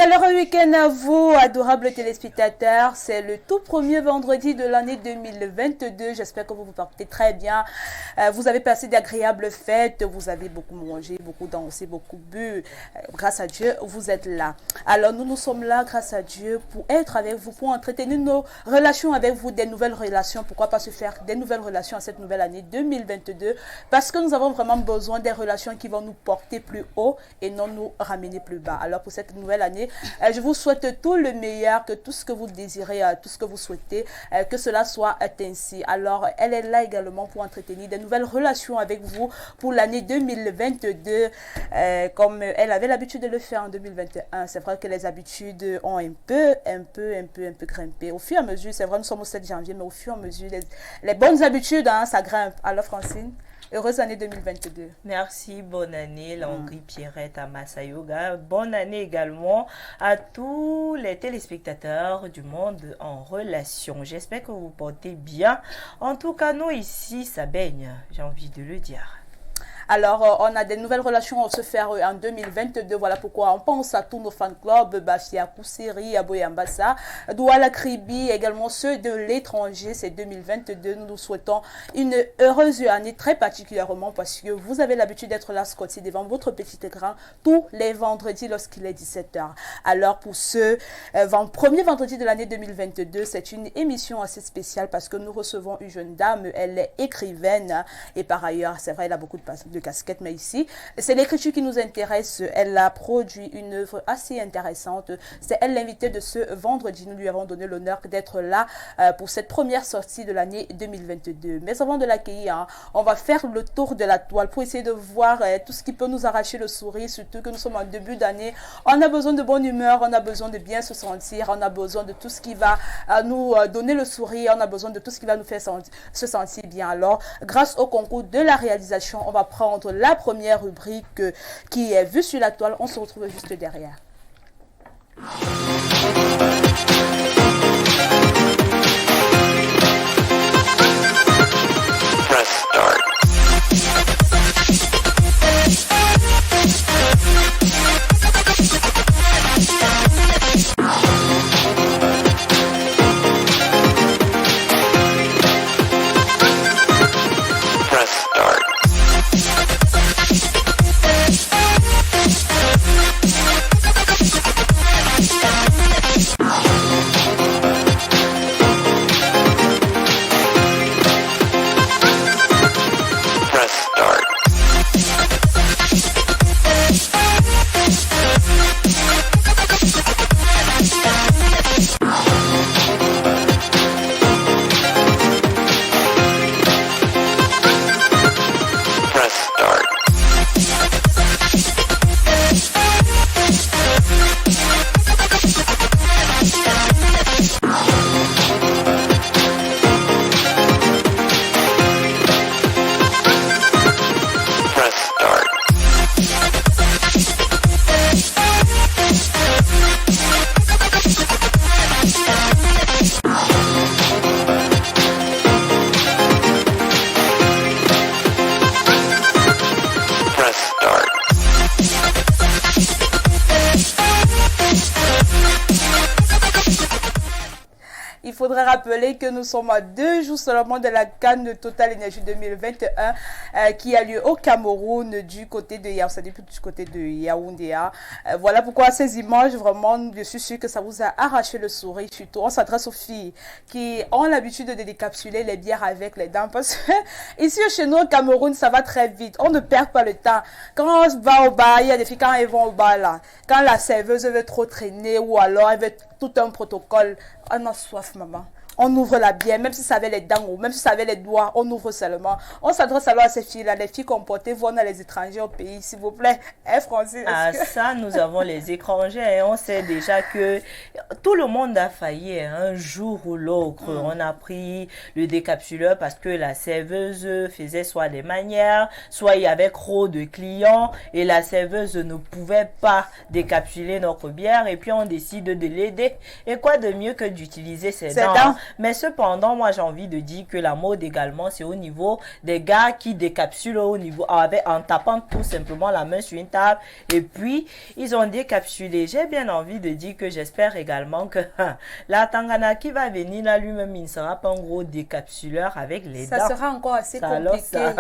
Chaleureux week-end à vous, adorables téléspectateurs. C'est le tout premier vendredi de l'année 2022. J'espère que vous vous portez très bien. Vous avez passé d'agréables fêtes. Vous avez beaucoup mangé, beaucoup dansé, beaucoup bu. Grâce à Dieu, vous êtes là. Alors, nous sommes là, grâce à Dieu, pour être avec vous, pour entretenir nos relations avec vous, des nouvelles relations. Pourquoi pas se faire des nouvelles relations à cette nouvelle année 2022? Parce que nous avons vraiment besoin des relations qui vont nous porter plus haut et non nous ramener plus bas. Alors, pour cette nouvelle année, je vous souhaite tout le meilleur, que tout ce que vous désirez, tout ce que vous souhaitez, que cela soit ainsi. Alors, elle est là également pour entretenir des nouvelles relations avec vous pour l'année 2022, comme elle avait l'habitude de le faire en 2021. C'est vrai que les habitudes ont un peu grimpé. Au fur et à mesure, c'est vrai, nous sommes au 7 janvier, mais au fur et à mesure, les bonnes habitudes, ça grimpe. Alors, Francine, heureuse année 2022. Merci, bonne année, Langry Pierrette à Massa Yoga. Bonne année également à tous les téléspectateurs du monde en relation. J'espère que vous vous portez bien. En tout cas, nous ici, ça baigne, j'ai envie de le dire. Alors, on a des nouvelles relations à se faire en 2022. Voilà pourquoi on pense à tous nos fan clubs, Bafia, Kousseri, Aboyambassa, Douala Kribi, également ceux de l'étranger. C'est 2022. Nous nous souhaitons une heureuse année, très particulièrement parce que vous avez l'habitude d'être là, Scotty, devant votre petit écran tous les vendredis lorsqu'il est 17h. Alors, pour ce premier vendredi de l'année 2022, c'est une émission assez spéciale parce que nous recevons une jeune dame. Elle est écrivaine et par ailleurs, c'est vrai, elle a beaucoup de casquettes, mais ici, c'est l'écriture qui nous intéresse. Elle a produit une œuvre assez intéressante. C'est elle l'invitée de ce vendredi. Nous lui avons donné l'honneur d'être là pour cette première sortie de l'année 2022. Mais avant de l'accueillir, on va faire le tour de la toile pour essayer de voir tout ce qui peut nous arracher le sourire, surtout que nous sommes en début d'année. On a besoin de bonne humeur, on a besoin de bien se sentir, on a besoin de tout ce qui va nous donner le sourire, on a besoin de tout ce qui va nous faire se sentir bien. Alors, grâce au concours de la réalisation, on va prendre la première rubrique qui est vue sur la toile. On se retrouve juste derrière. Press start. Press start. Press start. Press start. Press start. Press start. Il faudrait rappeler que nous sommes à 2 jours seulement de la CAN de Total Énergie 2021 qui a lieu au Cameroun du côté de Yaoundé, du côté de Yaoundé. Voilà pourquoi ces images, vraiment, je suis sûre que ça vous a arraché le sourire. Surtout, on s'adresse aux filles qui ont l'habitude de décapsuler les bières avec les dents parce que ici chez nous au Cameroun, ça va très vite. On ne perd pas le temps. Quand on va au bar, il y a des filles quand elles vont au bar là, quand la serveuse veut trop traîner ou alors elle veut tout un protocole, on a soif, maman. On ouvre la bière, même si ça avait les dents ou même si ça avait les doigts, on ouvre seulement. On s'adresse alors à ces filles-là, les filles comportez-vous, on a les étrangers au pays, s'il vous plaît. Français. Ah, ça, nous avons les étrangers et on sait déjà que tout le monde a failli un jour ou l'autre. On a pris le décapsuleur parce que la serveuse faisait soit des manières, soit il y avait trop de clients et la serveuse ne pouvait pas décapsuler notre bière et puis on décide de l'aider. Et quoi de mieux que d'utiliser ses dents Mais cependant, moi, j'ai envie de dire que la mode également, c'est au niveau des gars qui décapsulent en tapant tout simplement la main sur une table. Et puis, ils ont décapsulé. J'ai bien envie de dire que j'espère également que la Tangana qui va venir là, lui-même, il ne sera pas un gros décapsuleur avec les dents. Ça sera encore assez Ça, alors, compliqué,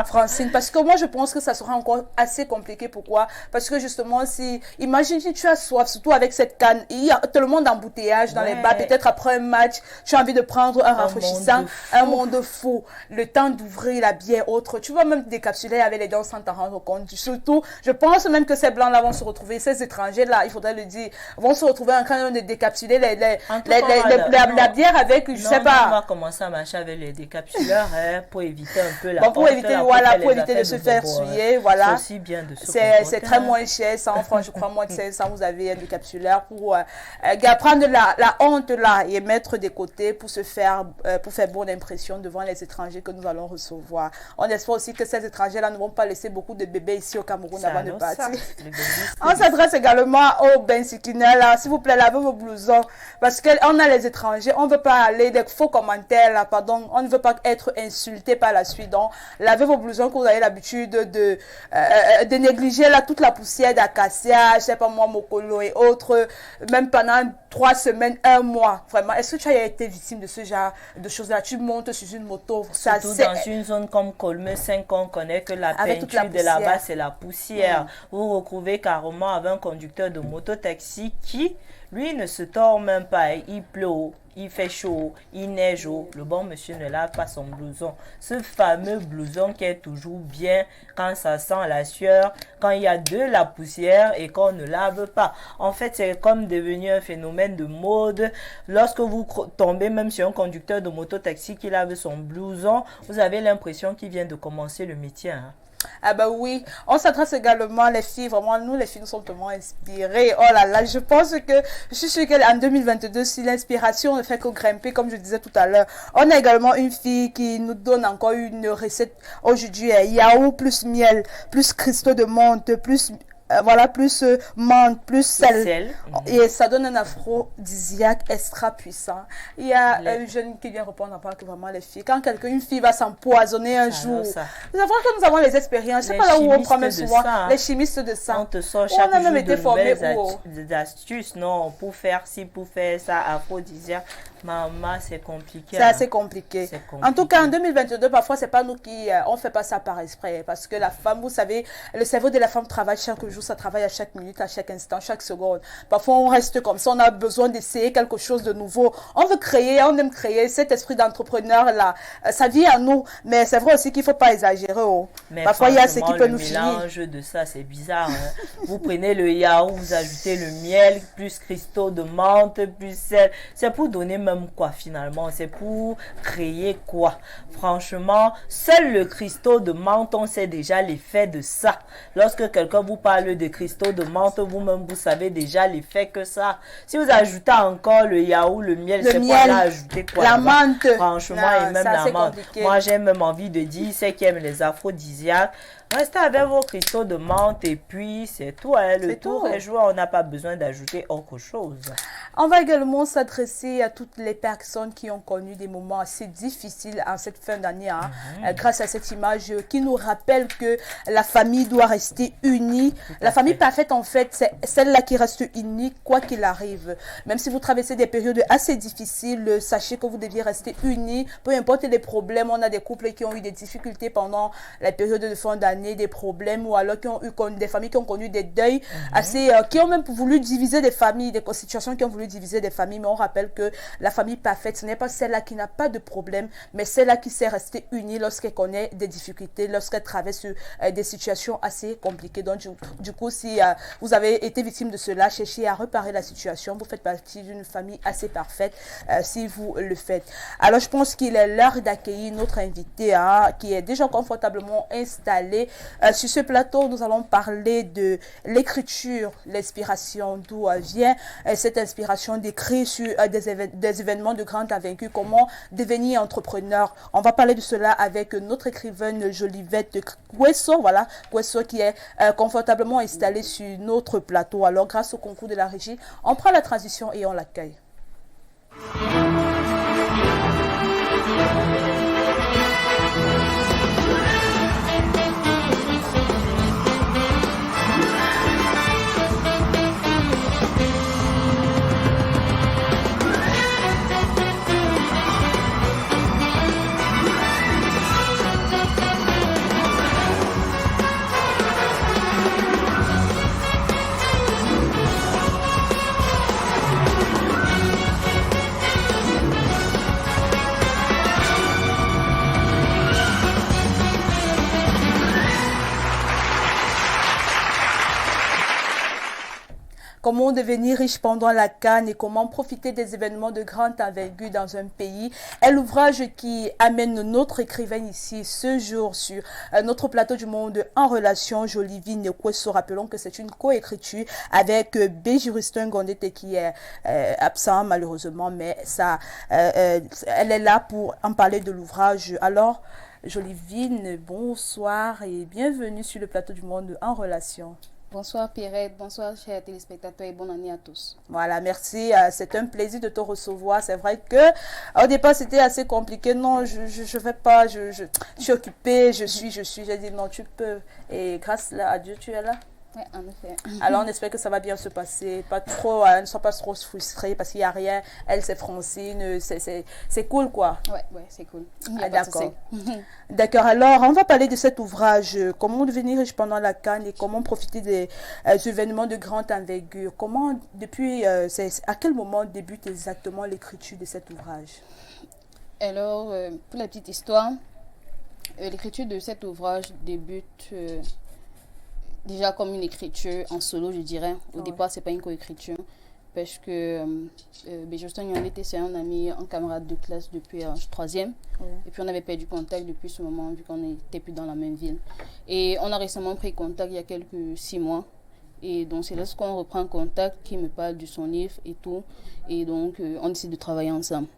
Francine, parce que moi, je pense que ça sera encore assez compliqué. Pourquoi? Parce que justement, si, imagine si tu as soif, surtout avec cette canne, il y a tout le monde d'embouteillage dans les bars, peut-être après un match, tu as envie de prendre un rafraîchissant, un monde fou, le temps d'ouvrir la bière autre, tu vas même décapsuler avec les dents sans t'en rendre compte. Surtout, je pense même que ces blancs-là vont se retrouver, ces étrangers-là, il faudrait le dire, vont se retrouver en train de décapsuler la bière avec, je sais pas. On va commencer à marcher avec les décapsuleurs pour éviter un peu la bon, pour éviter, voilà, pour éviter de se faire souiller, voilà. C'est aussi bien de se c'est très moins cher, 100 francs, je crois, moins de 500, vous avez un décapsuleur pour prendre la honte là et mettre de côté pour faire bonne impression devant les étrangers que nous allons recevoir. On espère aussi que ces étrangers-là ne vont pas laisser beaucoup de bébés ici au Cameroun avant de partir. On s'adresse également aux Bensikinels, là, s'il vous plaît, lavez vos blousons, parce qu'on a les étrangers, on ne veut pas aller des faux commentaires là, pardon, on ne veut pas être insulté par la suite, donc lavez vos blousons que vous avez l'habitude de négliger là toute la poussière d'acacia, je sais pas moi, mokolo et autres, même pendant 3 semaines, 1 mois, vraiment. Est-ce que tu as été victime de ce genre de choses-là? Tu montes sur une moto, ça surtout dans une zone comme Colme 5, on connaît que la peinture de là-bas, c'est la poussière. Vous vous retrouvez carrément avec un conducteur de moto-taxi qui, lui, ne se tord même pas. Il pleut, il fait chaud, il neige. Le bon monsieur ne lave pas son blouson. Ce fameux blouson qui est toujours bien quand ça sent la sueur, quand il y a de la poussière et qu'on ne lave pas. En fait, c'est comme devenu un phénomène de mode. Lorsque vous tombez même sur un conducteur de moto-taxi qui lave son blouson, vous avez l'impression qu'il vient de commencer le métier. Hein. Ah bah oui, on s'adresse également les filles, vraiment nous les filles nous sommes tellement inspirées. Oh là là, je pense que je suis sûre qu'en 2022, si l'inspiration ne fait que grimper, comme je disais tout à l'heure, on a également une fille qui nous donne encore une recette aujourd'hui, yaourt plus miel, plus cristaux de menthe, plus voilà, plus menthe, plus sel. Et ça donne un aphrodisiaque extra puissant. Il y a un jeune qui vient répondre en parlant que vraiment les filles, quand une fille va s'empoisonner un jour, nous avons que nous avons les expériences, c'est pas là où on prend même souvent les chimistes de sang. On te sort chaque jour de nouvelles astuces, non, pour faire ci, pour faire ça, aphrodisiaque. Maman, c'est compliqué. C'est assez compliqué. En tout cas, en 2022, parfois, c'est pas nous qui on fait pas ça par esprit. Parce que la femme, vous savez, le cerveau de la femme travaille chaque jour, ça travaille à chaque minute, à chaque instant, chaque seconde. Parfois, on reste comme ça, on a besoin d'essayer quelque chose de nouveau. On veut créer, on aime créer. Cet esprit d'entrepreneur-là, ça vient à nous. Mais c'est vrai aussi qu'il faut pas exagérer. Mais parfois, il y a ce qui peut nous finir. Le mélange de ça, c'est bizarre. Hein? Vous prenez le yaourt, vous ajoutez le miel, plus cristaux de menthe, plus sel. C'est pour donner même quoi finalement, c'est pour créer quoi? Franchement, seul le cristaux de menthe, on sait déjà l'effet de ça. Lorsque quelqu'un vous parle de cristaux de menthe, vous-même vous savez déjà l'effet que ça. Si vous ajoutez encore le yaourt, le miel, c'est quoi là, ajouter quoi? La menthe. Franchement, et même la menthe. Moi, j'ai même envie de dire, ceux qui aiment les aphrodisiaques, restez avec vos cristaux de menthe et puis c'est tout. Hein. Le tour est joué, on n'a pas besoin d'ajouter autre chose. On va également s'adresser à toutes les personnes qui ont connu des moments assez difficiles en cette fin d'année, hein, grâce à cette image qui nous rappelle que la famille doit rester unie. La famille parfaite, en fait, c'est celle-là qui reste unie, quoi qu'il arrive. Même si vous traversez des périodes assez difficiles, sachez que vous deviez rester unis, peu importe les problèmes. On a des couples qui ont eu des difficultés pendant la période de fin d'année, des problèmes, ou alors qui ont eu des familles qui ont connu des deuils assez, qui ont même voulu diviser des familles, des situations qui ont voulu diviser des familles. Mais on rappelle que la famille parfaite, ce n'est pas celle-là qui n'a pas de problème, mais celle-là qui sait rester unie lorsqu'elle connaît des difficultés, lorsqu'elle traverse des situations assez compliquées. Donc, du coup, si vous avez été victime de cela, cherchez à réparer la situation. Vous faites partie d'une famille assez parfaite si vous le faites. Alors, je pense qu'il est l'heure d'accueillir notre invité qui est déjà confortablement installé. Sur ce plateau, nous allons parler de l'écriture, l'inspiration, d'où vient cette inspiration d'écrire sur des événements de grande invaincue, comment devenir entrepreneur. On va parler de cela avec notre écrivaine Jolivette Guesso, voilà, Guesso qui est confortablement installée sur notre plateau. Alors, grâce au concours de la régie, on prend la transition et on l'accueille. comment devenir riche pendant la CAN et comment profiter des événements de grande envergure dans un pays, est l'ouvrage qui amène notre écrivaine ici ce jour sur notre plateau du Monde en relation, Jolivine Kweso. Rappelons que c'est une coécriture avec B. Justin Gondete qui est absent malheureusement, mais ça, elle est là pour en parler de l'ouvrage. Alors, Jolivine, bonsoir et bienvenue sur le plateau du Monde en relation. Bonsoir Pierrette, bonsoir chers téléspectateurs et bonne année à tous. Voilà, merci. C'est un plaisir de te recevoir. C'est vrai que au départ c'était assez compliqué. Non, je vais pas. Je suis occupée. Je suis. J'ai dit non, tu peux. Et grâce à Dieu, tu es là. Oui, en effet. Alors on espère que ça va bien se passer. Pas trop, ne sois pas trop frustrée parce qu'il n'y a rien. Elle, c'est Francine. C'est cool quoi. Ouais, c'est cool. D'accord. D'accord. Alors on va parler de cet ouvrage. Comment devenir riche pendant la CAN et comment profiter des événements de grande envergure. Comment depuis, à quel moment débute exactement l'écriture de cet ouvrage? Alors pour la petite histoire, l'écriture de cet ouvrage débute déjà comme une écriture en solo, je dirais. Au départ, c'est pas une coécriture. Parce que Justin Yonete, c'est un ami, un camarade de classe depuis 3e. Et puis on avait perdu contact depuis ce moment, vu qu'on n'était plus dans la même ville. Et on a récemment pris contact il y a quelques 6 mois. Et donc c'est lorsqu'on reprend contact qu'il me parle de son livre et tout. Et donc on décide de travailler ensemble.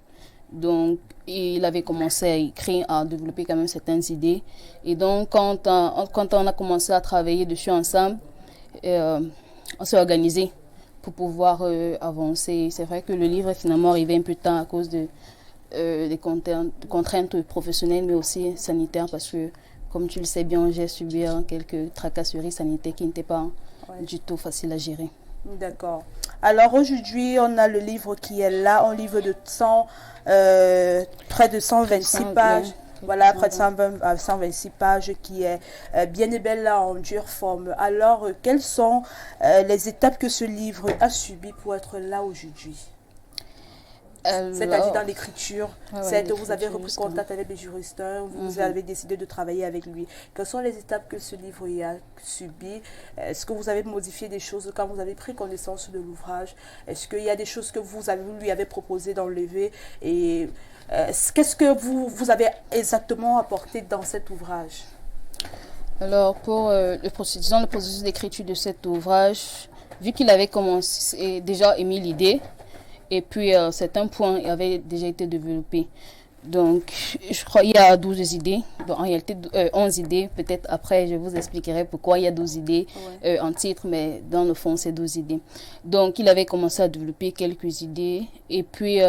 Donc, il avait commencé à écrire, à développer quand même certaines idées. Et donc, quand on a commencé à travailler dessus ensemble, on s'est organisé pour pouvoir avancer. C'est vrai que le livre est finalement arrivé un peu de temps à cause des contraintes professionnelles, mais aussi sanitaires, parce que, comme tu le sais bien, j'ai subi quelques tracasseries sanitaires qui n'étaient pas du tout faciles à gérer. D'accord. Alors aujourd'hui, on a le livre qui est là, un livre de près de 126 pages. Voilà, près de 126 pages qui est bien et belle là en dure forme. Alors, quelles sont les étapes que ce livre a subies pour être là aujourd'hui? C'est-à-dire dans l'écriture, vous avez repris contact avec Justin, vous avez décidé de travailler avec lui. Quelles sont les étapes que ce livre a subies? Est-ce que vous avez modifié des choses quand vous avez pris connaissance de l'ouvrage? Est-ce qu'il y a des choses que vous lui avez proposé d'enlever? Et qu'est-ce que vous avez exactement apporté dans cet ouvrage? Alors, pour le processus d'écriture de cet ouvrage, vu qu'il avait commencé et déjà émis l'idée, et puis, certains points avaient déjà été développés. Donc, je crois qu'il y a 12 idées. Donc, en réalité, 11 idées. Peut-être après, je vous expliquerai pourquoi il y a 12 idées en titre, mais dans le fond, c'est 12 idées. Donc, il avait commencé à développer quelques idées. Et puis,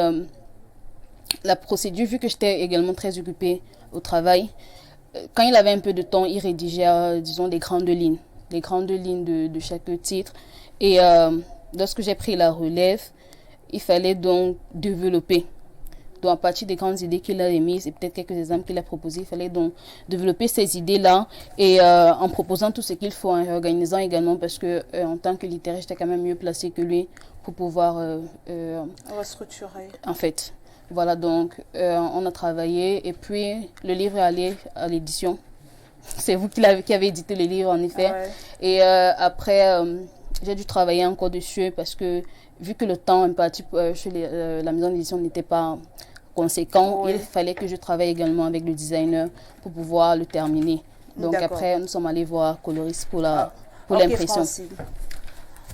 la procédure, vu que j'étais également très occupée au travail, quand il avait un peu de temps, il rédigeait, disons, des grandes lignes de chaque titre. Et lorsque j'ai pris la relève, il fallait donc développer. Donc, à partir des grandes idées qu'il a émises et peut-être quelques exemples qu'il a proposés, il fallait donc développer ces idées-là et en proposant tout ce qu'il faut, en réorganisant également parce que en tant que littéraire, j'étais quand même mieux placée que lui pour pouvoir restructurer. En fait, voilà, donc on a travaillé et puis le livre est allé à l'édition. C'est vous qui avez édité le livre, en effet. Et après, j'ai dû travailler encore dessus parce que vu que le temps imparti chez la maison d'édition n'était pas conséquent, il fallait que je travaille également avec le designer pour pouvoir le terminer. Donc après, nous sommes allés voir Coloris pour l'impression.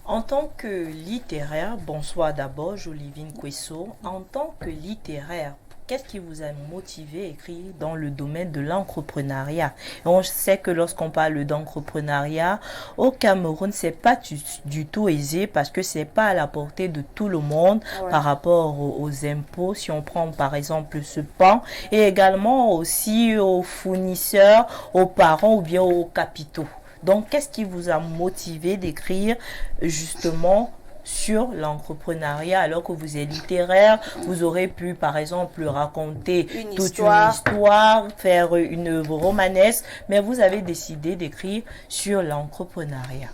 En tant que littéraire, bonsoir d'abord, Jolivine Kweso. En tant que littéraire, qu'est-ce qui vous a motivé à écrire dans le domaine de l'entrepreneuriat? On sait que lorsqu'on parle d'entrepreneuriat, au Cameroun, c'est pas du tout aisé parce que c'est pas à la portée de tout le monde par rapport aux impôts. Si on prend par exemple ce pan et également aussi aux fournisseurs, aux parents ou bien aux capitaux. Donc, qu'est-ce qui vous a motivé d'écrire justement sur l'entrepreneuriat alors que vous êtes littéraire? Vous aurez pu par exemple raconter une histoire, faire une œuvre romanesque, mais vous avez décidé d'écrire sur l'entrepreneuriat.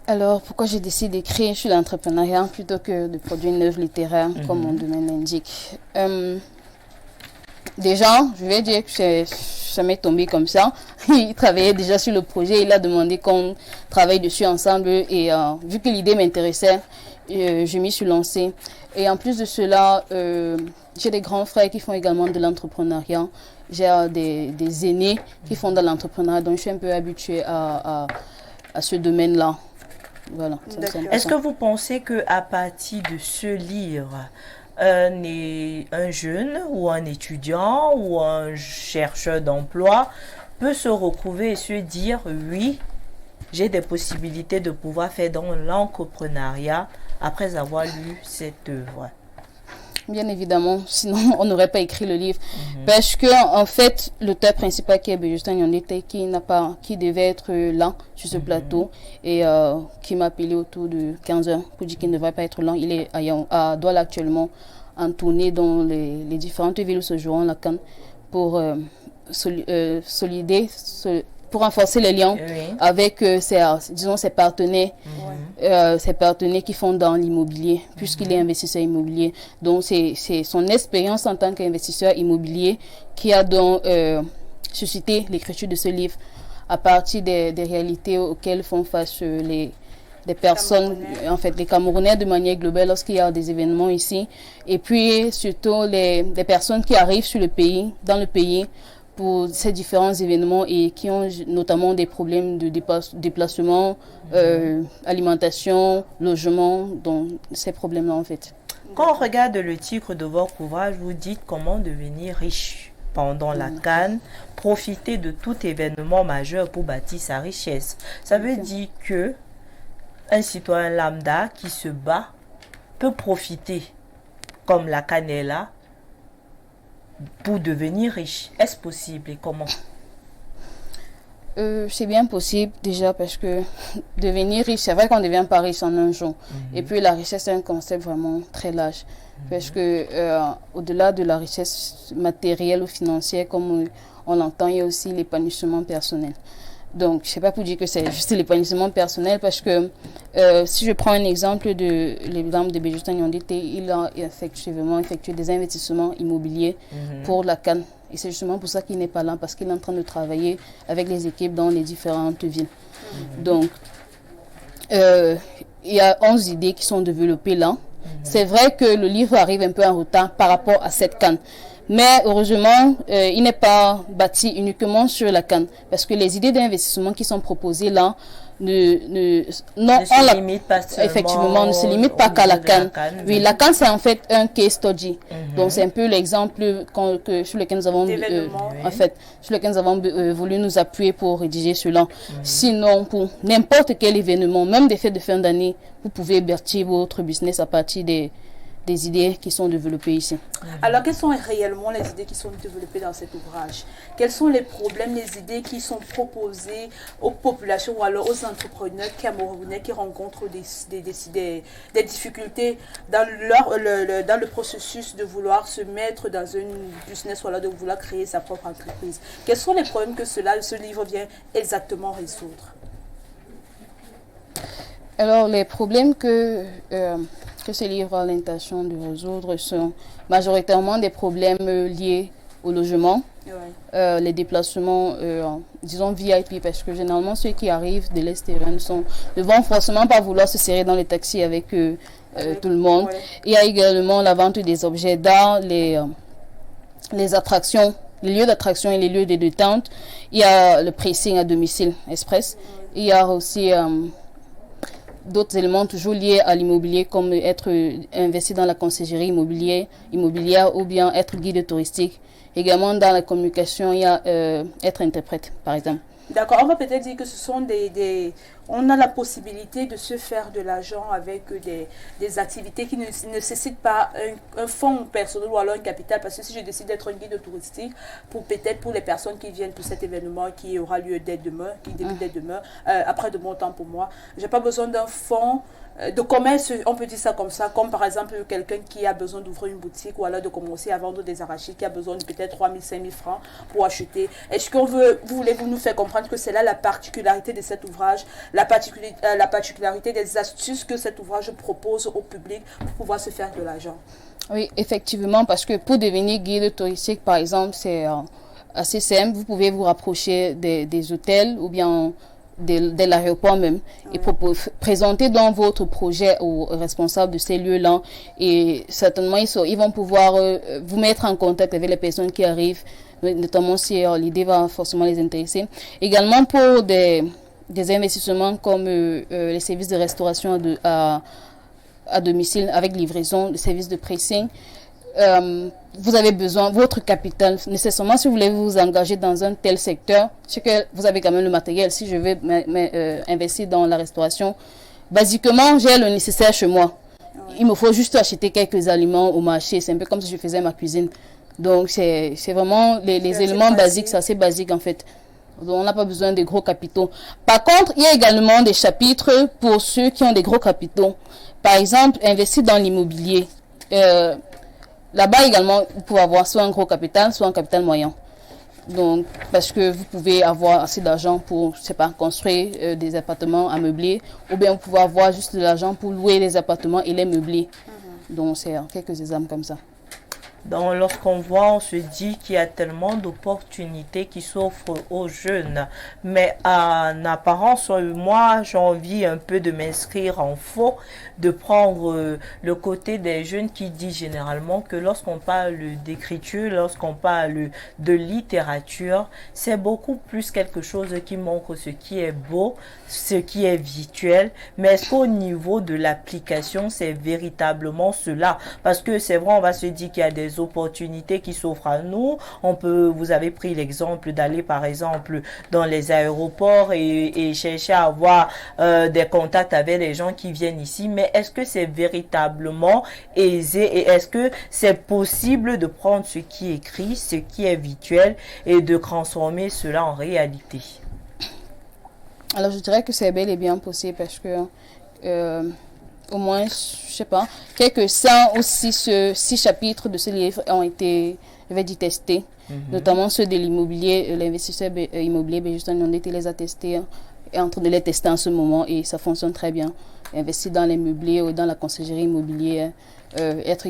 Alors pourquoi j'ai décidé d'écrire sur l'entrepreneuriat plutôt que de produire une œuvre littéraire comme mon domaine l'indique? Déjà, je vais dire que ça m'est tombé comme ça. Il travaillait déjà sur le projet, il a demandé qu'on travaille dessus ensemble et vu que l'idée m'intéressait, je m'y suis lancée. Et en plus de cela, j'ai des grands frères qui font également de l'entrepreneuriat. J'ai des aînés qui font de l'entrepreneuriat, donc je suis un peu habituée à ce domaine-là. Voilà. Est-ce que vous pensez qu'à partir de ce livre, un jeune ou un étudiant ou un chercheur d'emploi peut se retrouver et se dire oui, j'ai des possibilités de pouvoir faire dans l'entrepreneuriat après avoir lu cette œuvre? Bien évidemment, sinon on n'aurait pas écrit le livre. Parce que en fait, l'auteur principal qui est Béjustin Nyondete, qui devait être là sur ce plateau et qui m'a appelé autour de 15 heures pour dire qu'il ne devrait pas être là. Il est à Douala actuellement en tournée dans les différentes villes où se joueront la CAN pour pour renforcer les liens avec ses partenaires, ses partenaires qui font dans l'immobilier, puisqu'il est investisseur immobilier. Donc, c'est son expérience en tant qu'investisseur immobilier qui a donc suscité l'écriture de ce livre à partir des réalités auxquelles font face des personnes, en fait, les Camerounais de manière globale lorsqu'il y a des événements ici. Et puis, surtout, les personnes qui arrivent dans le pays, pour ces différents événements et qui ont notamment des problèmes de déplacement, alimentation, logement, donc ces problèmes-là en fait. Quand on regarde le titre de votre ouvrage, vous dites comment devenir riche pendant la CAN, profiter de tout événement majeur pour bâtir sa richesse. Ça veut dire que un citoyen lambda qui se bat peut profiter, comme la CAN est là, pour devenir riche. Est-ce possible et comment? C'est bien possible déjà parce que devenir riche, c'est vrai qu'on ne devient pas riche en un jour. Et puis la richesse, c'est un concept vraiment très large. Parce que au-delà de la richesse matérielle ou financière, comme on l'entend, il y a aussi l'épanouissement personnel. Donc, je ne sais pas pour dire que c'est juste l'épanouissement personnel parce que si je prends un exemple de l'exemple de Béjustin Nyondete, il a effectivement effectué des investissements immobiliers pour la CAN. Et c'est justement pour ça qu'il n'est pas là, parce qu'il est en train de travailler avec les équipes dans les différentes villes. Donc, il y a 11 idées qui sont développées là. C'est vrai que le livre arrive un peu en retard par rapport à cette CAN. Mais heureusement, il n'est pas bâti uniquement sur la CAN. Parce que les idées d'investissement qui sont proposées là ne se limitent pas qu'à la CAN. Oui, la CAN, c'est en fait un case study. Donc, c'est un peu l'exemple sur lequel nous avons, sur lequel nous avons voulu nous appuyer pour rédiger cela. Sinon, pour n'importe quel événement, même des fêtes de fin d'année, vous pouvez bâtir votre business à partir des idées qui sont développées ici. Alors, quelles sont réellement les idées qui sont développées dans cet ouvrage? Quels sont les problèmes, les idées qui sont proposées aux populations ou alors aux entrepreneurs camerounais qui rencontrent des difficultés dans le processus de vouloir se mettre dans un business ou alors de vouloir créer sa propre entreprise? Quels sont les problèmes que ce livre vient exactement résoudre? Alors, les problèmes que ce livre a l'intention de résoudre sont majoritairement des problèmes liés au logement, les déplacements, disons VIP, parce que généralement ceux qui arrivent de l'extérieur ne vont forcément pas vouloir se serrer dans les taxis avec tout le monde. Il y a également la vente des objets d'art, les attractions, les lieux d'attraction et les lieux de détente. Il y a le pricing à domicile express. Il y a aussi d'autres éléments toujours liés à l'immobilier, comme être investi dans la conciergerie immobilière ou bien être guide touristique. Également dans la communication, il y a être interprète, par exemple. D'accord, on va peut-être dire que ce sont on a la possibilité de se faire de l'argent avec des activités qui ne nécessitent pas un fonds personnel ou alors un capital. Parce que si je décide d'être un guide touristique, peut-être pour les personnes qui viennent pour cet événement qui aura lieu dès demain, qui débute dès demain, après de bon temps pour moi, je n'ai pas besoin d'un fonds de commerce, on peut dire ça comme ça, comme par exemple quelqu'un qui a besoin d'ouvrir une boutique ou alors de commencer à vendre des arachides, qui a besoin de peut-être 3 000, 5 000 francs pour acheter. Est-ce que voulez-vous nous faire comprendre que c'est là la particularité de cet ouvrage, la particularité des astuces que cet ouvrage propose au public pour pouvoir se faire de l'argent? Oui, effectivement, parce que pour devenir guide touristique, par exemple, c'est assez simple. Vous pouvez vous rapprocher des hôtels ou bien de l'aéroport même et présenter dans votre projet aux responsables de ces lieux-là, et certainement ils vont pouvoir vous mettre en contact avec les personnes qui arrivent, notamment si l'idée va forcément les intéresser. Également pour des investissements comme les services de restauration à domicile avec livraison, le service de pressing. Vous avez besoin, votre capital, nécessairement si vous voulez vous engager dans un tel secteur, c'est que vous avez quand même le matériel. Si je veux investir dans la restauration, basiquement, j'ai le nécessaire chez moi. Il me faut juste acheter quelques aliments au marché. C'est un peu comme si je faisais ma cuisine. Donc, c'est vraiment les éléments basiques, c'est assez basique en fait. Donc, on n'a pas besoin de gros capitaux. Par contre, il y a également des chapitres pour ceux qui ont des gros capitaux. Par exemple, investir dans l'immobilier. Là-bas également, vous pouvez avoir soit un gros capital, soit un capital moyen. Donc, parce que vous pouvez avoir assez d'argent pour, je sais pas, construire des appartements à meubler, ou bien vous pouvez avoir juste de l'argent pour louer les appartements et les meubler. Donc, c'est quelques exemples comme ça. Donc, lorsqu'on voit, on se dit qu'il y a tellement d'opportunités qui s'offrent aux jeunes. Mais en apparence, moi, j'ai envie un peu de m'inscrire en faux, de prendre le côté des jeunes qui dit généralement que lorsqu'on parle d'écriture, lorsqu'on parle de littérature, c'est beaucoup plus quelque chose qui montre ce qui est beau, ce qui est visuel. Mais est-ce qu'au niveau de l'application, c'est véritablement cela? Parce que c'est vrai, on va se dire qu'il y a des opportunités qui s'offrent à nous. Vous avez pris l'exemple d'aller par exemple dans les aéroports et chercher à avoir des contacts avec les gens qui viennent ici. Mais est-ce que c'est véritablement aisé et est-ce que c'est possible de prendre ce qui est écrit, ce qui est virtuel et de transformer cela en réalité? Alors, je dirais que c'est bel et bien possible parce que au moins, je sais pas, quelques 100 ou 6 chapitres de ce livre ont été, je vais dire, testés, notamment ceux de l'immobilier. L'investisseur immobilier, Justin Nondete les a testés, est en train de les tester en ce moment et ça fonctionne très bien. Investir dans l'immobilier ou dans la conciergerie immobilière, être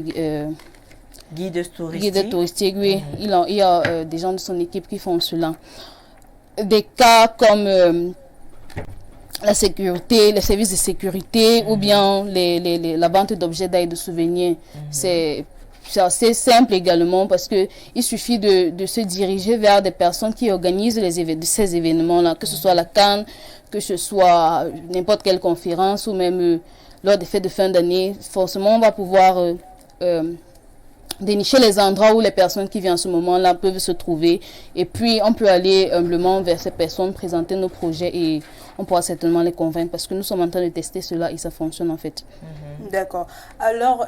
guide touristique. Guide touristique, oui. Il y a des gens de son équipe qui font cela. Des cas comme la sécurité, les services de sécurité ou bien la vente d'objets d'art et de souvenirs. C'est assez simple également parce que il suffit de se diriger vers des personnes qui organisent ces événements-là, que ce soit la CAN, que ce soit n'importe quelle conférence ou même lors des fêtes de fin d'année. Forcément, on va pouvoir dénicher les endroits où les personnes qui viennent en ce moment-là peuvent se trouver. Et puis, on peut aller humblement vers ces personnes, présenter nos projets et on pourra certainement les convaincre parce que nous sommes en train de tester cela et ça fonctionne en fait. D'accord. Alors,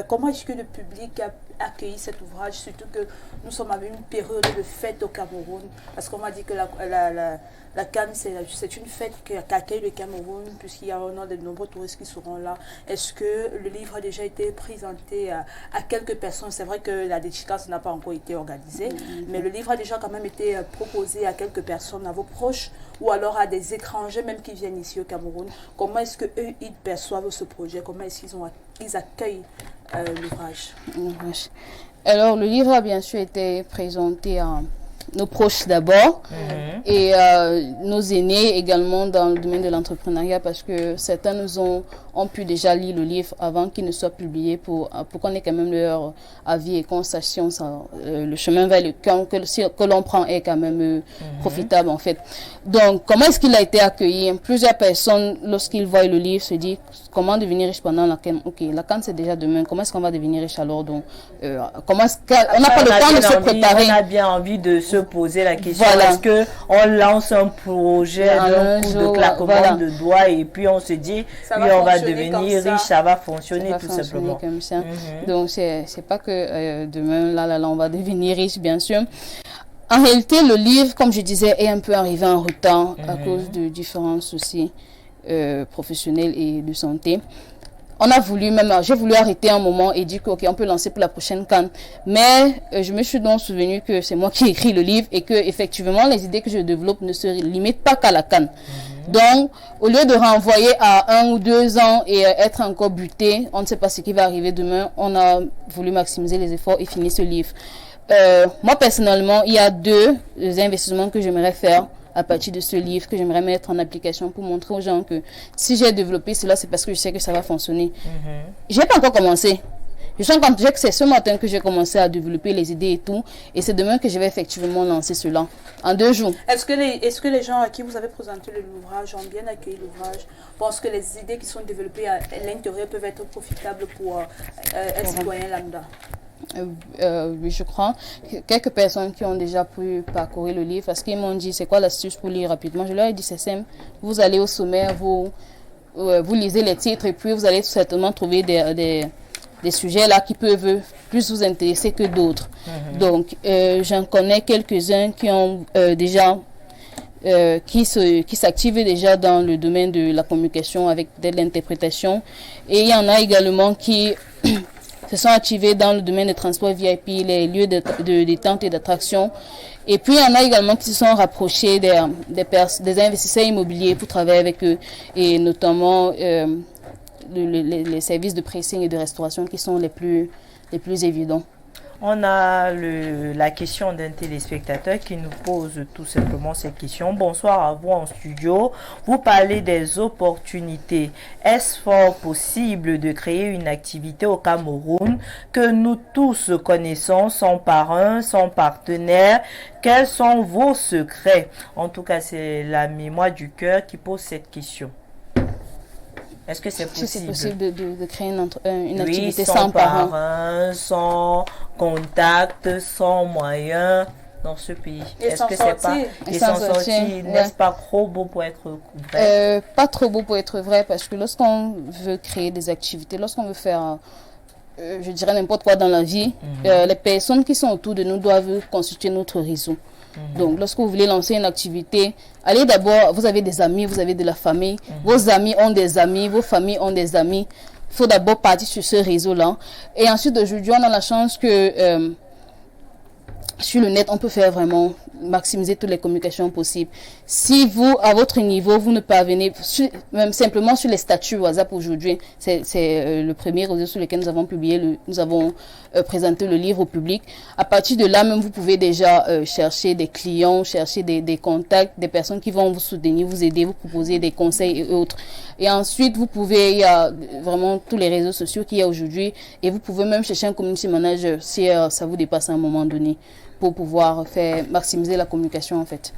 comment est-ce que le public a accueilli cet ouvrage, surtout que nous sommes avec une période de fête au Cameroun, parce qu'on m'a dit que la CAN, c'est une fête qui accueille le Cameroun, puisqu'il y a de nombreux touristes qui seront là. Est-ce que le livre a déjà été présenté à quelques personnes? C'est vrai que la dédicace n'a pas encore été organisée, mais le livre a déjà quand même été proposé à quelques personnes, à vos proches, ou alors à des étrangers même qui viennent ici au Cameroun. Comment est-ce qu'eux, ils perçoivent ce projet? Comment est-ce qu'ils accueillent l'ouvrage? Alors, le livre a bien sûr été présenté à nos proches d'abord et nos aînés également dans le domaine de l'entrepreneuriat parce que certains ont pu déjà lire le livre avant qu'il ne soit publié pour qu'on ait quand même leur avis et qu'on sache si le chemin vers le camp que l'on prend est quand même profitable en fait. Donc, comment est-ce qu'il a été accueilli? Plusieurs personnes, lorsqu'ils voient le livre, se disent comment devenir riche pendant la CAN. Ok, la CAN c'est déjà demain. Comment est-ce qu'on va devenir riche alors? Donc, on n'a pas le temps de se préparer. On a bien envie de se poser la question. Voilà. Est-ce qu'on lance un projet d'un coup de claquement de doigts et puis on se dit oui, on va devenir riche, ça va fonctionner tout simplement. Comme ça. Donc, c'est pas que demain, là, on va devenir riche, bien sûr. En réalité, le livre, comme je disais, est un peu arrivé en retard à cause de différents soucis. professionnelle et de santé. J'ai voulu arrêter un moment et dire que, ok, on peut lancer pour la prochaine CAN. Mais je me suis donc souvenu que c'est moi qui ai écrit le livre et que, effectivement, les idées que je développe ne se limitent pas qu'à la CAN. Donc, au lieu de renvoyer à 1 ou 2 ans et être encore buté, on ne sait pas ce qui va arriver demain, on a voulu maximiser les efforts et finir ce livre. Moi, personnellement, il y a 2 investissements que j'aimerais faire à partir de ce livre, que j'aimerais mettre en application pour montrer aux gens que si j'ai développé cela, c'est parce que je sais que ça va fonctionner. J'ai pas encore commencé. C'est ce matin que j'ai commencé à développer les idées et tout, et c'est demain que je vais effectivement lancer cela, en 2 jours. Est-ce que les gens à qui vous avez présenté l'ouvrage ont bien accueilli l'ouvrage? Pensent que les idées qui sont développées à l'intérieur peuvent être profitables pour un citoyen lambda? Oui, je crois. Quelques personnes qui ont déjà pu parcourir le livre, parce qu'ils m'ont dit c'est quoi l'astuce pour lire rapidement. Je leur ai dit c'est simple. Vous allez au sommaire, vous lisez les titres et puis vous allez certainement trouver des sujets là qui peuvent plus vous intéresser que d'autres. Donc, j'en connais quelques-uns qui ont déjà qui s'activent déjà dans le domaine de la communication avec de l'interprétation, et il y en a également qui se sont activés dans le domaine des transports VIP, les lieux de détente et d'attraction. Et puis, il y en a également qui se sont rapprochés des investisseurs immobiliers pour travailler avec eux, et notamment les services de pricing et de restauration qui sont les plus évidents. On a la question d'un téléspectateur qui nous pose tout simplement cette question. Bonsoir à vous en studio. Vous parlez des opportunités. Est-ce fort possible de créer une activité au Cameroun que nous tous connaissons sans parrain, sans partenaire? Quels sont vos secrets? En tout cas, c'est la mémoire du cœur qui pose cette question. Est-ce que c'est possible? Si c'est possible de créer une activité sans sans parrain, sans contact, sans moyens dans ce pays. Est-ce que c'est pas et sans sortir, n'est-ce pas trop beau pour être vrai? Pas trop beau pour être vrai, parce que lorsqu'on veut créer des activités, lorsqu'on veut faire je dirais n'importe quoi dans la vie, les personnes qui sont autour de nous doivent constituer notre réseau. Donc, lorsque vous voulez lancer une activité, allez d'abord, vous avez des amis, vous avez de la famille, vos amis ont des amis, vos familles ont des amis. Il faut d'abord partir sur ce réseau-là. Et ensuite, aujourd'hui, on a la chance que sur le net, on peut faire vraiment maximiser toutes les communications possibles. Si vous, à votre niveau, vous ne parvenez, même simplement sur les statuts WhatsApp aujourd'hui, c'est le premier réseau sur lequel nous avons nous avons présenté le livre au public. À partir de là, même vous pouvez déjà chercher des clients, chercher des contacts, des personnes qui vont vous soutenir, vous aider, vous proposer des conseils et autres. Et ensuite, il y a vraiment tous les réseaux sociaux qu'il y a aujourd'hui, et vous pouvez même chercher un community manager si ça vous dépasse à un moment donné, pour pouvoir maximiser la communication en fait.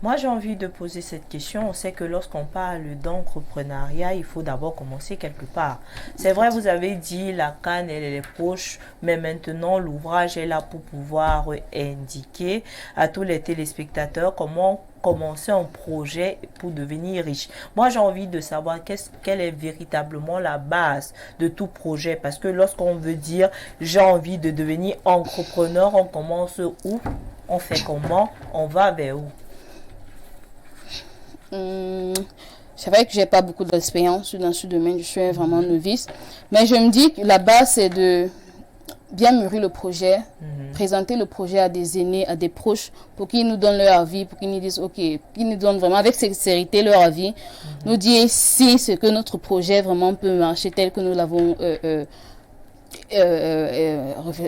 Moi, j'ai envie de poser cette question. On sait que lorsqu'on parle d'entrepreneuriat, il faut d'abord commencer quelque part. C'est vrai, vous avez dit la CAN, elle est proche, mais maintenant, l'ouvrage est là pour pouvoir indiquer à tous les téléspectateurs comment commencer un projet pour devenir riche. Moi, j'ai envie de savoir quelle est véritablement la base de tout projet. Parce que lorsqu'on veut dire j'ai envie de devenir entrepreneur, on commence où? On fait comment? On va vers où? C'est vrai que j'ai pas beaucoup d'expérience dans ce domaine, je suis vraiment novice, mais je me dis que la base c'est de bien mûrir le projet, présenter le projet à des aînés, à des proches, pour qu'ils nous donnent leur avis, pour qu'ils nous disent ok, qu'ils nous donnent vraiment avec sincérité leur avis, nous dire si ce que notre projet vraiment peut marcher tel que nous l'avons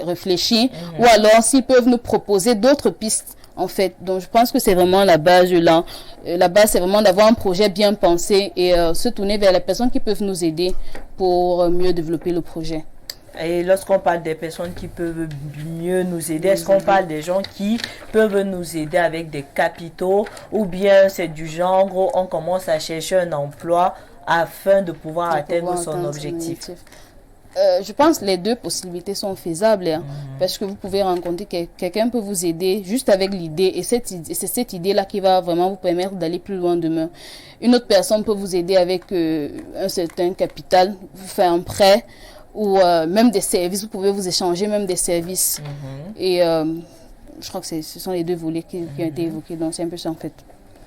réfléchi, ou alors s'ils peuvent nous proposer d'autres pistes. En fait, donc je pense que c'est vraiment la base là. La base, c'est vraiment d'avoir un projet bien pensé et se tourner vers les personnes qui peuvent nous aider pour mieux développer le projet. Et lorsqu'on parle des personnes qui peuvent mieux nous aider, est-ce qu'on parle des gens qui peuvent nous aider avec des capitaux, ou bien c'est du genre où on commence à chercher un emploi afin de pouvoir atteindre son objectif? Je pense que les deux possibilités sont faisables, hein, parce que vous pouvez rencontrer quelqu'un peut vous aider juste avec l'idée, et c'est cette idée-là qui va vraiment vous permettre d'aller plus loin demain. Une autre personne peut vous aider avec un certain capital, vous faire un prêt, ou même des services, vous pouvez vous échanger même des services. Et je crois que ce sont les deux volets qui ont été évoqués, donc c'est un peu ça en fait.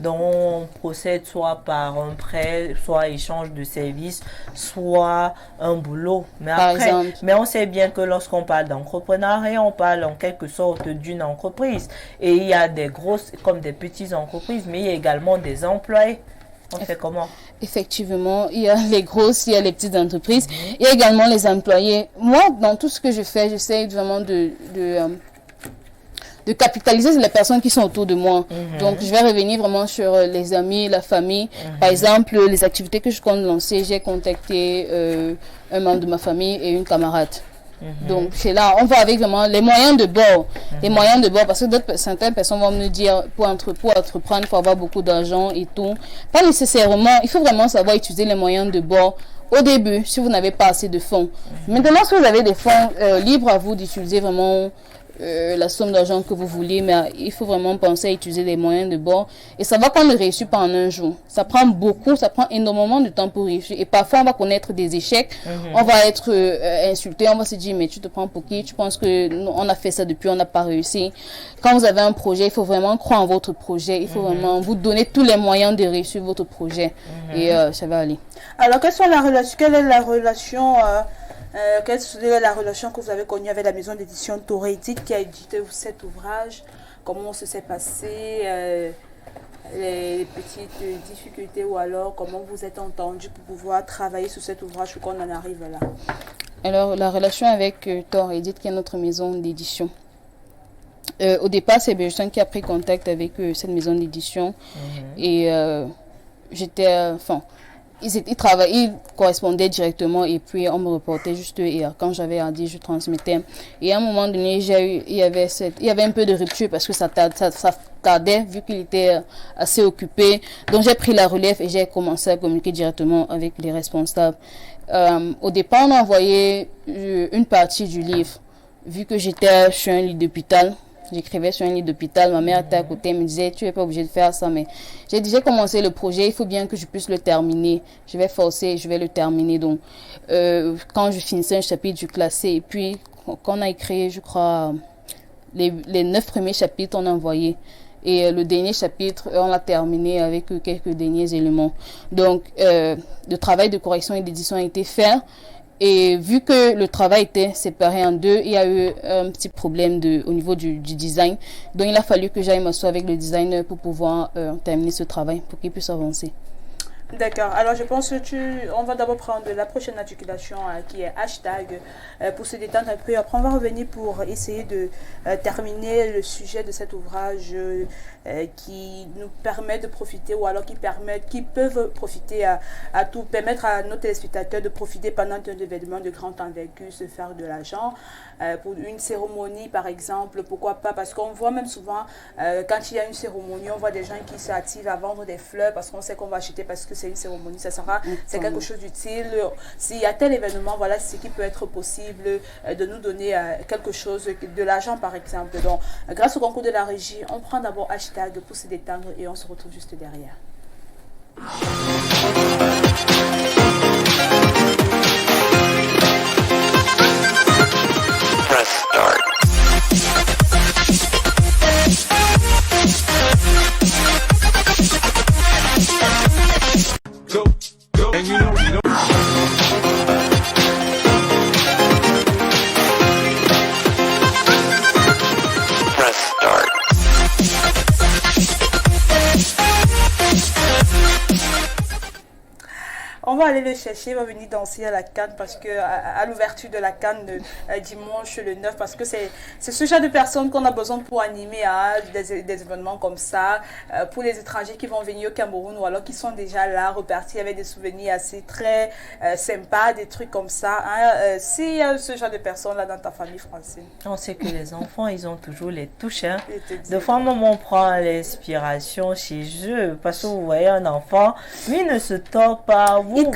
dont on procède soit par un prêt, soit échange de services, soit un boulot. Mais on sait bien que lorsqu'on parle d'entrepreneuriat, on parle en quelque sorte d'une entreprise. Et il y a des grosses comme des petites entreprises, mais il y a également des employés. On fait comment? Effectivement, il y a les grosses, il y a les petites entreprises, il y a également les employés. Moi, dans tout ce que je fais, j'essaie vraiment de capitaliser sur les personnes qui sont autour de moi. Donc, je vais revenir vraiment sur les amis, la famille. Par exemple, les activités que je compte lancer, j'ai contacté un membre de ma famille et une camarade. Donc, c'est là, on va avec vraiment les moyens de bord. Les moyens de bord, parce que certaines personnes vont me dire, pour entreprendre, il faut avoir beaucoup d'argent et tout. Pas nécessairement, il faut vraiment savoir utiliser les moyens de bord. Au début, si vous n'avez pas assez de fonds. Maintenant, si vous avez des fonds, libre à vous d'utiliser vraiment la somme d'argent que vous voulez, mais il faut vraiment penser à utiliser les moyens de bord. Et ça va quand on réussit pas en un jour. Ça prend beaucoup, ça prend énormément de temps pour réussir. Et parfois, on va connaître des échecs. On va être insulté, on va se dire, mais tu te prends pour qui? Tu penses que on a fait ça depuis, on n'a pas réussi. Quand vous avez un projet, il faut vraiment croire en votre projet. Il faut vraiment vous donner tous les moyens de réussir votre projet. Et ça va aller. Alors, quelle est la relation quelle est la relation que vous avez connue avec la maison d'édition Torédit qui a édité cet ouvrage? Comment ça s'est passé? Les petites difficultés ou alors comment vous êtes entendu pour pouvoir travailler sur cet ouvrage pour qu'on en arrive là? Alors, la relation avec Torédit qui est notre maison d'édition. Au départ, c'est Bergeton qui a pris contact avec cette maison d'édition et j'étais... Ils correspondaient directement et puis on me reportait juste et quand j'avais à dire, je transmettais. Et à un moment donné, il y avait un peu de rupture parce que ça tardait vu qu'il était assez occupé. Donc j'ai pris la relève et j'ai commencé à communiquer directement avec les responsables. Au départ, on a envoyé une partie du livre. Vu que j'étais sur un lit d'hôpital, j'écrivais sur un lit d'hôpital, ma mère était à côté, elle me disait, tu n'es pas obligé de faire ça, mais j'ai déjà commencé le projet, il faut bien que je puisse le terminer. Je vais forcer, je vais le terminer. Donc, quand je finissais un chapitre, je classais. Et puis, quand on a écrit, je crois, les 9 premiers chapitres, on a envoyé. Et le dernier chapitre, on l'a terminé avec quelques derniers éléments. Donc, le travail de correction et d'édition a été fait. Et vu que le travail était séparé en deux, il y a eu un petit problème au niveau du design. Donc, il a fallu que j'aille m'asseoir avec le designer pour pouvoir terminer ce travail, pour qu'il puisse avancer. D'accord. Alors, je pense que on va d'abord prendre la prochaine articulation qui est hashtag pour se détendre un peu. Après, on va revenir pour essayer de terminer le sujet de cet ouvrage qui nous permet de profiter ou alors qui peuvent profiter permettre à nos téléspectateurs de profiter pendant un événement de grande envergure, se faire de l'argent. Pour une cérémonie, par exemple, pourquoi pas? Parce qu'on voit même souvent, quand il y a une cérémonie, on voit des gens qui s'activent à vendre des fleurs parce qu'on sait qu'on va acheter parce que c'est une cérémonie, c'est quelque chose d'utile. S'il y a tel événement, voilà ce qui peut être possible de nous donner quelque chose, de l'argent par exemple. Donc, grâce au concours de la régie, on prend d'abord hashtag pour se détendre et on se retrouve juste derrière. Press start. Go. And you know. Press start. On va aller le chercher, on va venir danser à la Cannes parce que à l'ouverture de la Cannes dimanche le 9 parce que c'est ce genre de personnes qu'on a besoin pour animer des événements comme ça pour les étrangers qui vont venir au Cameroun ou alors qui sont déjà là repartis avec des souvenirs assez très sympas, des trucs comme ça. S'il y a ce genre de personnes là dans ta famille française. On sait que les enfants, ils ont toujours les touches. Des fois, maman, on prend l'inspiration chez eux parce que vous voyez un enfant, lui ne se tord pas. Vous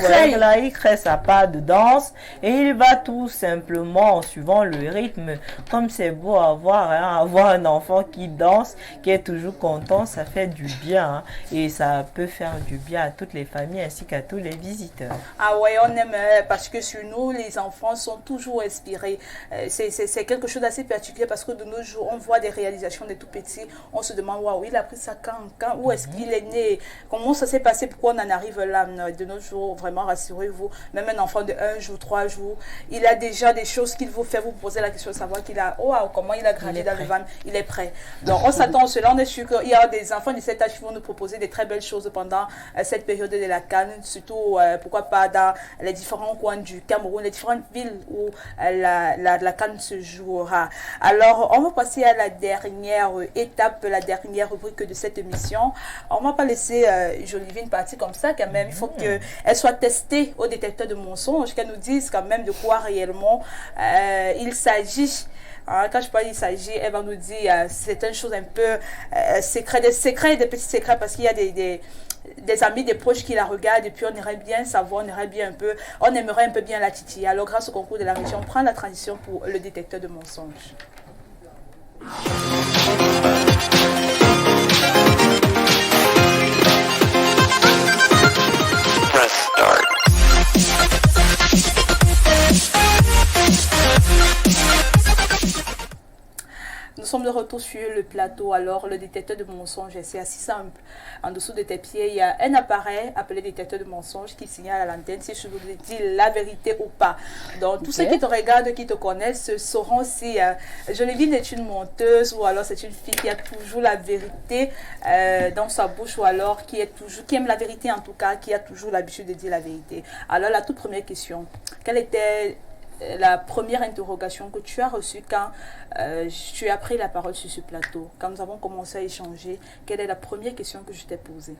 il crée sa part de danse et il va tout simplement en suivant le rythme. Comme c'est beau à voir, hein, avoir un enfant qui danse, qui est toujours content, ça fait du bien, hein, et ça peut faire du bien à toutes les familles ainsi qu'à tous les visiteurs. Ah ouais, on aime parce que sur nous, les enfants sont toujours inspirés. C'est quelque chose d'assez particulier parce que de nos jours, on voit des réalisations des tout petits. On se demande, waouh, il a pris ça quand, où est-ce qu'il est né? Comment ça s'est passé? Pourquoi on en arrive là? De nos jours, vraiment, rassurez-vous, même un enfant de 1 jour, 3 jours, il a déjà des choses qu'il vous fait vous poser la question de savoir qu'il a, oh, comment il a gravé dans le van, il est prêt. Donc, on s'attend à cela, on est sûr qu'il y a des enfants de cet âge qui vont nous proposer des très belles choses pendant cette période de la CAN, surtout, pourquoi pas dans les différents coins du Cameroun, les différentes villes où la CAN se jouera. Alors, on va passer à la dernière étape, la dernière rubrique de cette émission. On ne va pas laisser Jolivine partir comme ça quand même. Il faut qu'elle soit testée au détecteur de mensonges, qu'elle nous dise quand même de quoi réellement il s'agit. Quand je parle il s'agit, elle va nous dire c'est une chose un peu secret, des secrets, des petits secrets, parce qu'il y a des amis, des proches qui la regardent et puis on aimerait bien savoir, on aimerait un peu bien la titiller. Alors grâce au concours de la région, on prend la transition pour le détecteur de mensonges. Press start. Nous sommes de retour sur le plateau. Alors, le détecteur de mensonges, c'est assez simple. En dessous de tes pieds, il y a un appareil appelé détecteur de mensonges qui signale à l'antenne si je vous dis la vérité ou pas. Donc, tous ceux qui te regardent, qui te connaissent, sauront si Jolivine est une menteuse ou alors c'est une fille qui a toujours la vérité dans sa bouche ou alors qui aime la vérité en tout cas, qui a toujours l'habitude de dire la vérité. Alors, la toute première question, quelle était la première interrogation que tu as reçue quand tu as pris la parole sur ce plateau, quand nous avons commencé à échanger? Quelle est la première question que je t'ai posée?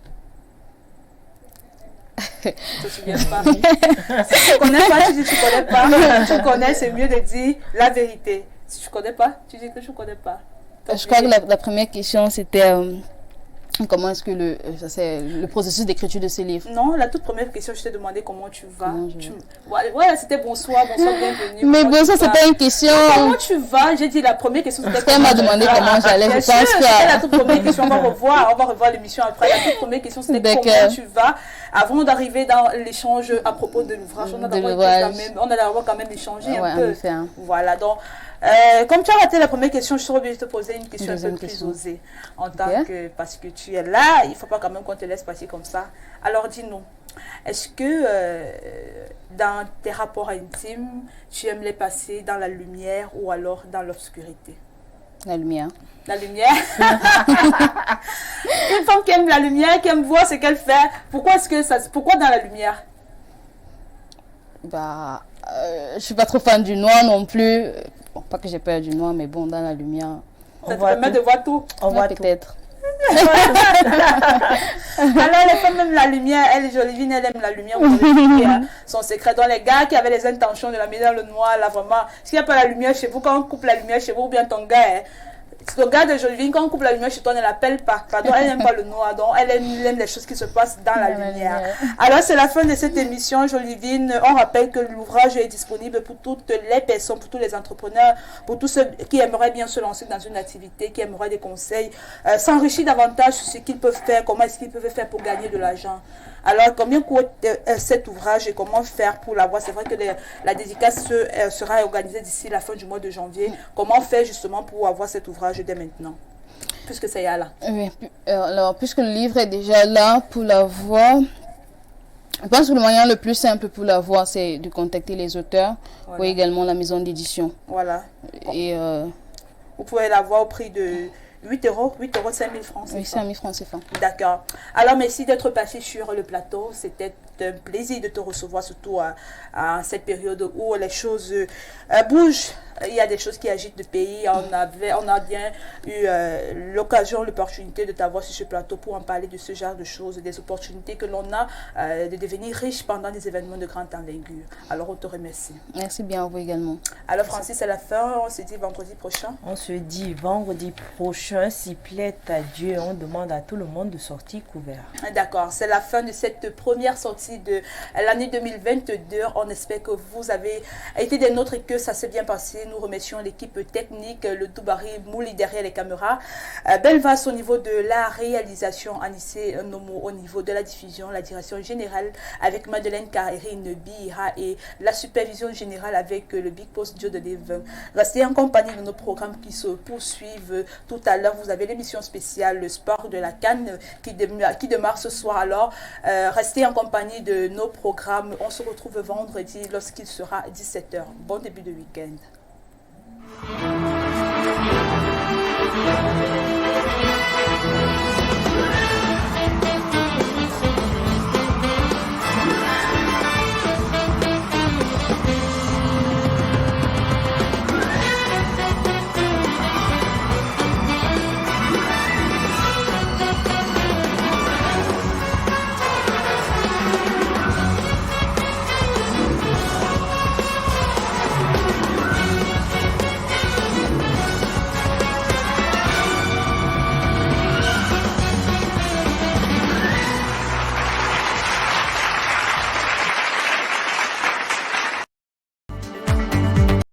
Tu ne te souviens pas? Si tu ne connais pas, tu dis que tu ne connais pas. Si tu connais, c'est mieux de dire la vérité. Si tu ne connais pas, tu dis que tu ne connais pas. Je crois que la première question, c'était comment est-ce que le processus d'écriture de ce livre? Non, la toute première question, je t'ai demandé comment tu vas. Voilà, c'était bonsoir, bienvenue. Mais bonsoir, c'était une question. Comment tu vas? J'ai dit la première question, c'était Elle m'a demandé comment j'allais. Je pense que c'était la toute première question. On va revoir l'émission après. La toute première question, c'était comment tu vas. Avant d'arriver dans l'échange à propos de l'ouvrage, on a d'abord quand même échangé un peu. Voilà, donc. Comme tu as raté la première question, je suis obligée de te poser une question un peu plus osée. Parce que tu es là, il ne faut pas quand même qu'on te laisse passer comme ça. Alors dis-nous, est-ce que dans tes rapports intimes, tu aimes les passer dans la lumière ou alors dans l'obscurité? La lumière. La lumière. Une femme qui aime la lumière, qui aime voir ce qu'elle fait, pourquoi dans la lumière? Je suis pas trop fan du noir non plus. Bon, pas que j'ai peur du noir, mais bon, dans la lumière. Ça te permet de voir tout? On voit peut-être. Alors les femmes aiment la lumière, Jolivine, elle aime la lumière. Son secret. Dans les gars qui avaient les intentions de la mettre dans le noir, là vraiment, s'il n'y a pas la lumière chez vous, quand on coupe la lumière chez vous, ou bien ton gars, le gars de Jolivine, quand on coupe la lumière chez toi, ne l'appelle pas. Pardon, elle n'aime pas le noir, donc elle aime les choses qui se passent dans la lumière. Alors, c'est la fin de cette émission, Jolivine. On rappelle que l'ouvrage est disponible pour toutes les personnes, pour tous les entrepreneurs, pour tous ceux qui aimeraient bien se lancer dans une activité, qui aimeraient des conseils, s'enrichir davantage sur ce qu'ils peuvent faire, comment est-ce qu'ils peuvent faire pour gagner de l'argent. Alors, combien coûte cet ouvrage et comment faire pour l'avoir? C'est vrai que la dédicace sera organisée d'ici la fin du mois de janvier. Comment faire justement pour avoir cet ouvrage dès maintenant, puisque c'est là? Oui, alors, puisque le livre est déjà là pour l'avoir, je pense que le moyen le plus simple pour l'avoir, c'est de contacter les auteurs ou également la maison d'édition. Voilà. Et vous pouvez l'avoir au prix de 8 euros, 5 000 francs. Oui, 5 000 francs, c'est ça. D'accord. Alors, merci d'être passé sur le plateau. C'était un plaisir de te recevoir, surtout à cette période où les choses bougent. Il y a des choses qui agitent le pays. On a bien eu l'occasion, l'opportunité de t'avoir sur ce plateau pour en parler de ce genre de choses, des opportunités que l'on a de devenir riche pendant des événements de grande envergure. Alors, on te remercie. Merci bien à vous également. Alors, Francis, c'est la fin. On se dit vendredi prochain. On se dit vendredi prochain. s'il plaît à Dieu, on demande à tout le monde de sortir couvert. D'accord, c'est la fin de cette première sortie de l'année 2022. On espère que vous avez été des nôtres et que ça s'est bien passé. Nous remercions l'équipe technique, le Doubari Mouli derrière les caméras, Belvas au niveau de la réalisation, Anissé Nomo au niveau de la diffusion, la direction générale avec Madeleine Karine Bihira et la supervision générale avec le Big Post Joe de Devin. Restez en compagnie de nos programmes qui se poursuivent. Tout à l'heure, vous avez l'émission spéciale, le sport de la CAN qui démarre ce soir. Alors, restez en compagnie de nos programmes. On se retrouve vendredi lorsqu'il sera 17h. Bon début de week-end.